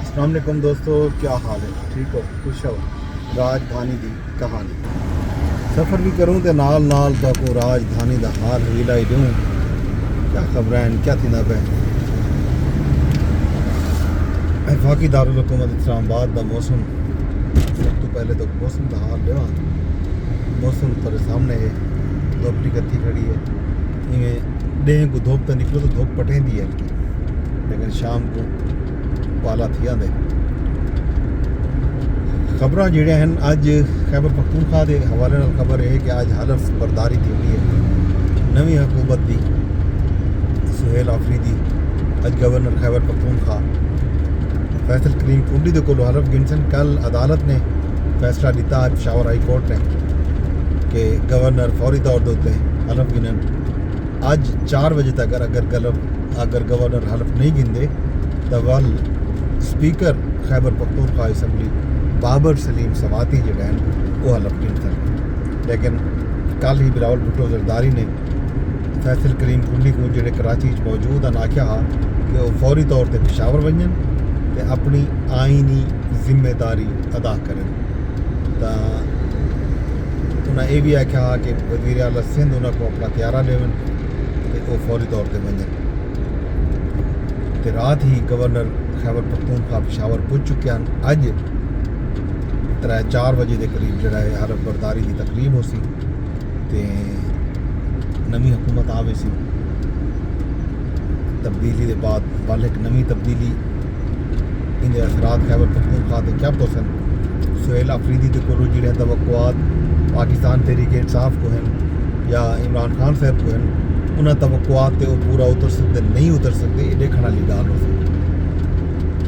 अस्सलाम वालेकुम दोस्तों, क्या हाल है? ठीक हो? खुश हो? राजधानी की कहानी सफ़र भी करूँ तो नाल नाल को राजधानी का हाल हीला ही दूँ। क्या खबर हैं, क्या थी ना पे वफाकी दारुल हुकूमत इस्लामाबाद का मौसम। सब तो पहले तो मौसम का हाल लेवा। मौसम पर सामने है, धुप कत्ती खड़ी है। इवें डें को धुप तो निकलो तो धुप पटेंदी है हल्की, लेकिन शाम को पाला थी आंदे। खबर जोड़िया हैं अज खैबर पख्तूनख्वा के हवाले नाल खबर है कि अज हलफ बरदारी थी हुई है नवी हुकूमत की। सुहेल आफरीदी अज गवर्नर खैबर पख्तूनख्वा फैसल करीम कुंडी के कोल हलफ गिनसन। कल अदालत ने फैसला दिता अज पेशावर हाई कोर्ट ने कि गवर्नर फौरी तौर पर उत्ते हलफ गिनन। अज 4 बजे तक अगर गवर्नर हलफ नहीं गिनते तो वल स्पीकर खैबर पख्तूनख्वा असम्बली बाबर सलीम सवाती जोड़े हैं वो हलफ गिनसन। लेकिन कल ही बिलावल भुट्टो जरदारी ने फैसल करीम कुंडी को जोड़े कराची मौजूद हैं आख्या कि वो फौरी तौर पर पेशावर वजन तो अपनी आईनी जिम्मेदारी अदा करें। तो उन्हें यह भी आख्या कि वज़ीर आला सिंध उन्होंने अपना त्यारा लेवन तो वो फौरी तौर पर वजन। तो रात ही गवर्नर खैबर पख्तूनख्वा पेशावर पुज चुके हैं। अज 4 बजे के करीब जोड़ा है हलफ बरदारी की तकरीब हो सी ते नवी हुकूमत आवे सी। तब्दीली के बाद वाल एक नवी तब्दीली इनके असरात खैबर पख्तूनख्वा से क्या पहुँचन। सुहेल आफरीदी के कोलों जोड़े तवक्कुआत पाकिस्तान तहरीक इंसाफ को हैं या इमरान खान साहब को हैं, उन्हें तवक्कुआत वो पूरा उतर सकते नहीं उतर सकते, ये देखने वाली गाल हो सकती।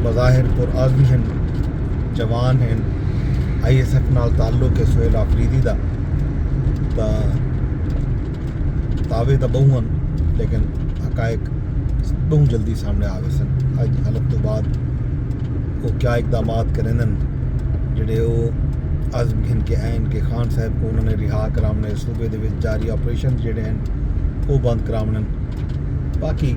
बज़ाहिर पुरआज़मी हैं, जवान हैं, ISF नाल ताल्लुक है सुहेल आफरीदी का। तावे तो बहु हैं लेकिन हकायक बहु जल्दी सामने आवे सन। अज हलफ तो बाद वो क्या इकदाम करें जोड़े वो आज़म घिन के ऐन के खान साहब को उन्होंने रिहा कराने, सूबे दे विच जारी ऑपरेशन जोड़े हैं वो बंद कराने, बाकी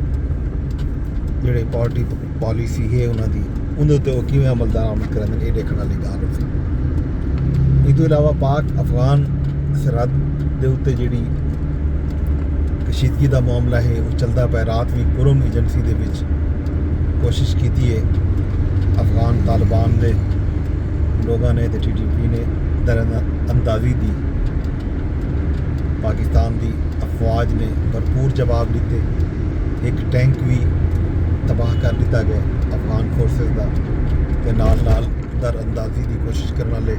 जोड़े पार्टी पॉलिसी है उन्होंने उन्हें तो किमें अमल दरामद करें ये देखने वाली गाल हो सी। इस तो इलावा पाक अफगान सरहद के उत्ते जी कशीदगी का मामला है वो चलता पाया। रात भी कुरम एजेंसी के विच कोशिश की है अफगान तालिबान के लोगों ने तो TTP ने दरअंदाजी दी। पाकिस्तान की अफवाज ने भरपूर जवाब दिते। एक टैंक भी तबाह कर दिता गया अफगान फोर्सेस का ते नाल दरअंदाजी की कोशिश करने वाले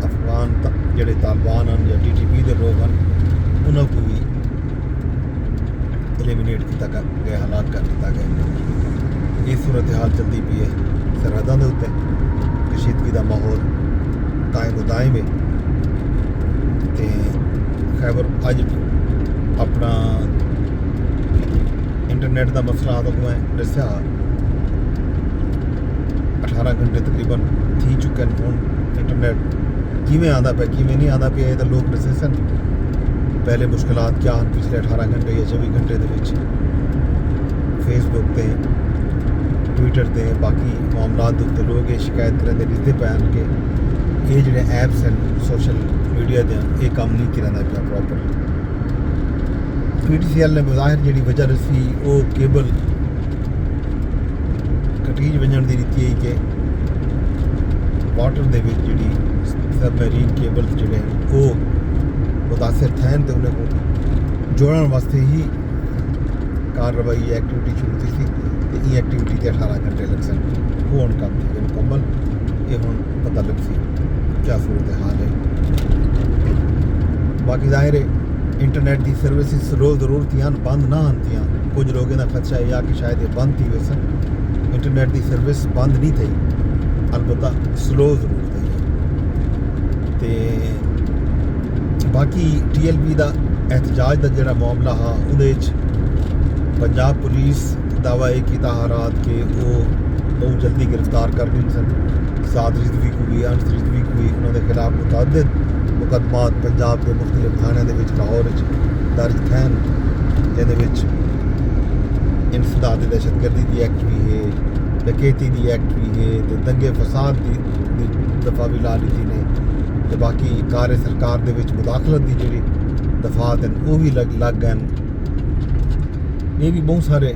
अफगान जोड़े तालिबान हैं या TTP के लोग हैं उन्होंने भी एलिमिनेट किया गया, हलाक कर दिया गया। ये सूरत हाल चलती पी है सरहदों के उत्ते। कशीदगी का माहौल कायम दायम है। तो खैबर अज अपना इंटरनेट का मसला तो मैं दसिया 18 घंटे तकरीबन थी चुके हैं। हूँ इंटरनेट किमें आता पे किमें नहीं आता पे तो लोग दसे सन पहले मुश्किलात क्या हैं पिछले 18 घंटे या 24 घंटे के फेसबुक पे ट्विटर पे बाकी मामलात के उत्ते लोग ये शिकायत करें दिखते पैन के ये जोड़े ऐप्स हैं सोशल मीडिया के ये काम नहीं कराना पाया प्रॉपर। PTCL ने बज़ाहिर जी वजह दसी वो केबल कटीज वजन की दी है कि वाटर के जी सबमरीन केबल जोड़े वो मुतासर थे तो उन्हें जोड़ने वास्ते ही कार्रवाई एक्टिविटी शुरू की थी। तो ये एक्टिविटी के 18 घंटे लग सन वो हम काम थे मुकम्मल। ये हम पता लग सी क्या सूरत हाल है। बाकी जाहिर है इंटरनेट की सर्विस रोज़ ज़रूरतियाँ बंद ना आती। कुछ लोगों का खदशा है या कि शायद ये बंद थी वैसन इंटरनेट की सर्विस बंद नहीं थी, अलबत्ता स्लो जरूर थी। तो बाकी TLP का एहतजाज का जोड़ा मामला हाँ उहदे पंजाब पुलिस दावा किया हालात के वो बहुत जल्दी गिरफ्तार कर दी सन। साद रिजवी को भी अंश रिजवी को भी उन्होंने खिलाफ मुतअद्दिद मुकदमात पंजाब के मुख्तलिफ थानों के लाहौर दर्ज थे जिन्हें इंसदाद दहशतगर्दी की एक्ट भी है डकैती दी एक्ट भी है तो दंगे फसाद दी दफ़ा भी ला ली ने तो बाकी कार्य सरकार दे विच मुदाखलत दी जेह्ड़ी दफात हैं वो भी लग गए ये भी बहुत सारे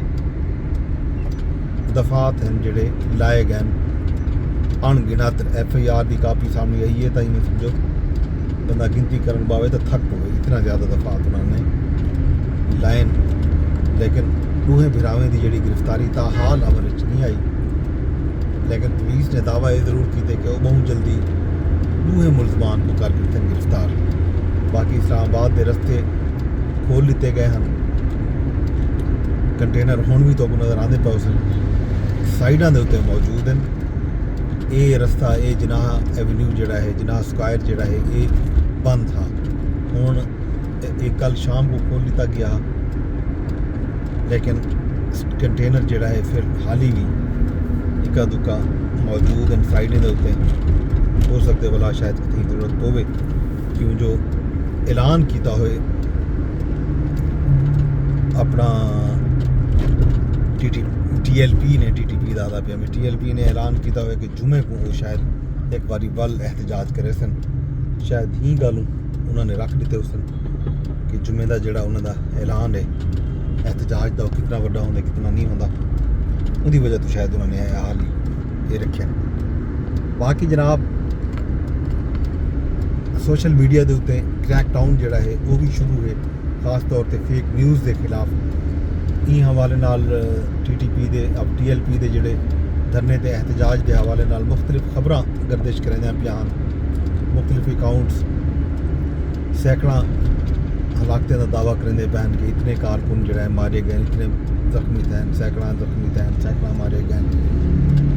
दफात हैं जेह्ड़े लाए गए अनगिनत FIR की कापी सामने आई है ताई में समझो बंदा गिनती करन पावे तो थक पवे इतना ज़्यादा दफात उन्होंने लाइन लेकिन दूहें भिरावें की जी गिरफ्तारी ताहाल अमल नहीं आई लेकिन पुलिस ने दावा ये जरूर किए कि वह बहुत जल्दी दूहें मुलजमान को कर दिते गिरफ्तार बाकी इस्लामाबाद के रस्ते खोल लिते गए हैं कंटेनर हुण भी तो नज़र आते पे सन साइडों के उत्ते मौजूद हैं ये रस्ता ये जिनाह एवेन्यू जोड़ा है जिनाह स्क्वायर जोड़ा है ये बंद था हुण एक कल शाम को खोल लिता गया लेकिन कंटेनर जोड़ा है फिर हाली भी इक्का दुक्का मौजूद हैं साइडें के उत्ते हो सकते भला शायद कितनी जरूरत होवे क्यों जो ऐलान किया होए अपना TLP ने TTP का आदा पिया TLP ने ऐलान किया हुआ कि जुमे को वो शायद एक बारी वल एहतजाज करे सन शायद ही गल उन्होंने रख दिते उस कि जुमे का जोड़ा उन्होंने ऐलान है एहतजाज का कितना वड्डा होंदा कितना नहीं होंदा उनकी वजह तो शायद उन्होंने हाल ही ये रखे बाकी जनाब सोशल मीडिया के उत्ते क्रैकडाउन जोड़ा है वो भी शुरू है खास तौर पर फेक न्यूज़ के खिलाफ ई हवाले नाल TTP दे अब TLP दे जोड़े धरने ते एहतजाज के हवाले नाल मुख्तलिफ खबरां गर्दिश करेंदे पिया मुख्तलिफ अकाउंट्स सैकड़ा हलाकतें का दावा करेंदे पैन कि इतने कारकुन जो है मारे गए इतने जख्मी थे सैकड़ा जख्मी थे सैकड़ा मारे गए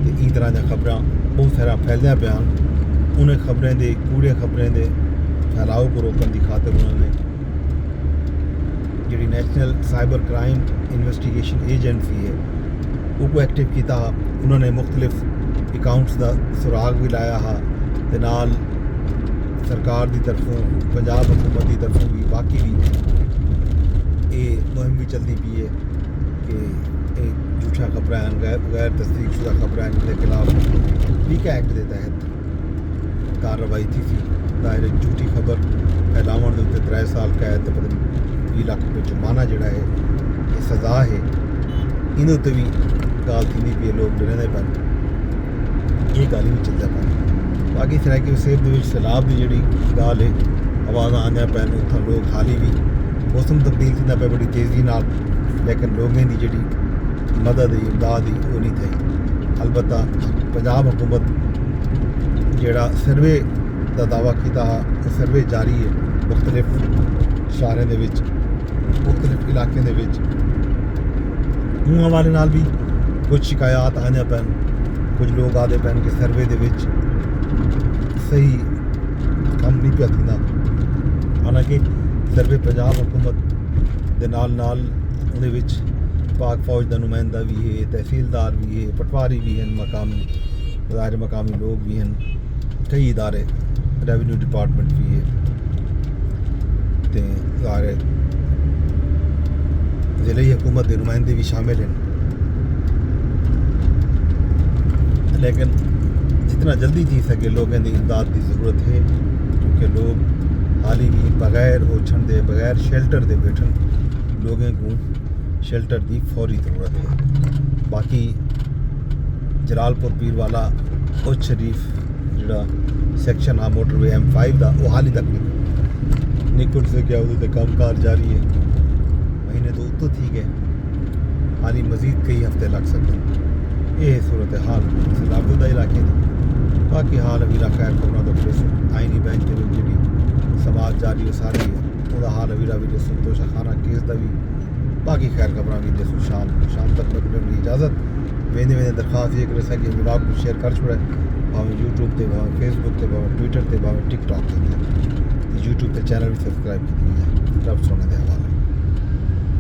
तो इस तरह की खबरां बहुत सारा फैलदियां पिया उन्हें खबरें दे कूड़े खबरें दे फैलाव को रोकने की खातिर उन्होंने जी national cyber crime investigation agency है वो एक्टिव किया उन्होंने मुख्तलिफ अकाउंट्स का सुराग भी लाया हा ते नाल सरकार की तरफों पंजाब हुकूमत की तरफों भी बाकी भी ये मुहिम भी चलती पी है कि झूठा खबरें गैर तस्दीकशुदा खबरें इनके खिलाफ पीका एक्ट के तहत कार्रवाई थी दायरे झूठी खबर फैलावन के उत्ते 3 साल कैद तो पता नहीं 20 लाख रुपये जुर्माना जोड़ा है ये सज़ा है इन उत्ते भी गाल थी पी लोग डरे पे ये गाल ही भी चलता पे बाकी सराय के सेब के सैलाब की जी गाल है आवाज़ा आने पैन उतना लोग हाल ही भी मौसम तब्दील होता पे बड़ी तेज़ी नाल लेकिन लोगों की जी मदद इमदाद वो नहीं थी अलबत्त पंजाब हुकूमत जोड़ा सर्वे का दावा किया वो सर्वे जारी है मुख्तलिफ शहरों के मुख्तलिफ इलाकों के हवाले नाल भी कुछ शिकायत आने पैन कुछ लोग आते पैन कि सर्वे के सही काम नहीं पिया थी हालांकि सर्वे पंजाब हुकूमत के नाल पाक फौज का नुमाइंदा भी है तहसीलदार भी है पटवारी भी हैं मकामी ज़ाहिर मकामी लोग भी हैं कई इदारे रेवेन्यू डिपार्टमेंट भी है तो ज़ाहिर ज़िले हुकूमत के नुमाइंदे भी शामिल हैं लेकिन जितना जल्दी जी सके लोगों की इमदाद की ज़रूरत है क्योंकि लोग हाल ही भी बगैर ओछण दे बगैर शेल्टर दे बैठन लोगों को शेल्टर की फौरी ज़रूरत है बाकी जलालपुर पीरवाला उच शरीफ जोड़ा सैक्शन आ मोटरवे M5 का वो हाल ही तक निकल से गया वो काम कार जारी है महीने तो उत्तो थी गए हाल ही मज़ीद कई हफ्ते लग सकते ये सूरत हाल सैलाबदा इलाके की बाकी हाल अभी खैर खबरों तो पुलिस आईनी बेंच के जी समाज जारी है सारी है वह हाल अभी भी संतोषा खाना केस का भी बाकी खैर खबर भी जैसो शाम तक मैं इजाज़त वेंदे दरख्वास्त ये करे कि ब्लॉग को शेयर कर छोड़े भावें यूट्यूब से भावें फेसबुक से भावें ट्विटर से भावें टिकटॉक से यूट्यूब के चैनल भी सब्सक्राइब की रब सोने दे।